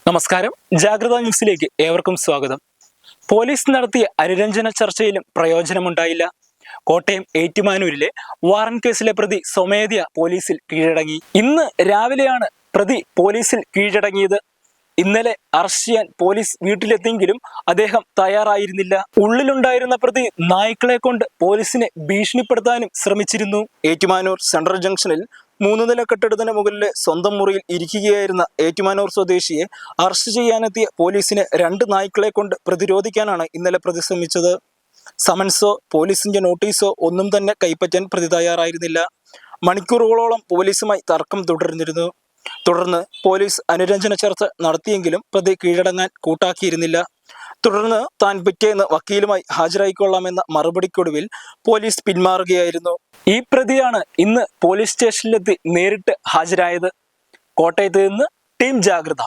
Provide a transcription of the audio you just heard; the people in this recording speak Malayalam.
നമസ്കാരം, ജാഗ്രത ന്യൂസിലേക്ക് ഏവർക്കും സ്വാഗതം. പോലീസ് നടത്തിയ അനുരഞ്ജന ചർച്ചയിലും പ്രയോജനമുണ്ടായില്ല. കോട്ടയം ഏറ്റുമാനൂരിലെ വാറൻ കേസിലെ പ്രതി സ്വമേധയാ പോലീസിൽ കീഴടങ്ങി. ഇന്ന് രാവിലെയാണ് പ്രതി പോലീസിൽ കീഴടങ്ങിയത്. ഇന്നലെ അറസ്റ്റ് ചെയ്യാൻ പോലീസ് വീട്ടിലെത്തിയെങ്കിലും അദ്ദേഹം തയ്യാറായിരുന്നില്ല. ഉള്ളിലുണ്ടായിരുന്ന പ്രതി നായ്ക്കളെ കൊണ്ട് പോലീസിനെ ഭീഷണിപ്പെടുത്താനും ശ്രമിച്ചിരുന്നു. ഏറ്റുമാനൂർ സെൻട്രൽ ജംഗ്ഷനിൽ 3 നില കെട്ടിടത്തിന് മുകളിലെ സ്വന്തം മുറിയിൽ ഇരിക്കുകയായിരുന്ന ഏറ്റുമാനൂർ സ്വദേശിയെ അറസ്റ്റ് ചെയ്യാനെത്തിയ പോലീസിനെ 2 നായ്ക്കളെ കൊണ്ട് പ്രതിരോധിക്കാനാണ് ഇന്നലെ പ്രതി ശ്രമിച്ചത്. സമൻസോ പോലീസിന്റെ നോട്ടീസോ ഒന്നും തന്നെ കൈപ്പറ്റാൻ പ്രതി തയ്യാറായിരുന്നില്ല. മണിക്കൂറുകളോളം പോലീസുമായി തർക്കം തുടർന്നിരുന്നു. തുടർന്ന് പോലീസ് അനുരഞ്ജന ചർച്ച നടത്തിയെങ്കിലും പ്രതി കീഴടങ്ങാൻ കൂട്ടാക്കിയിരുന്നില്ല. തുടർന്ന് താൻ പിറ്റേന്ന് വക്കീലുമായി ഹാജരായിക്കൊള്ളാമെന്ന മറുപടിക്കൊടുവിൽ പോലീസ് പിന്മാറുകയായിരുന്നു. ഈ പ്രതിയാണ് ഇന്ന് പോലീസ് സ്റ്റേഷനിലെത്തി നേരിട്ട് ഹാജരായത്. കോട്ടയത്ത് നിന്ന് ടീം ജാഗ്രത.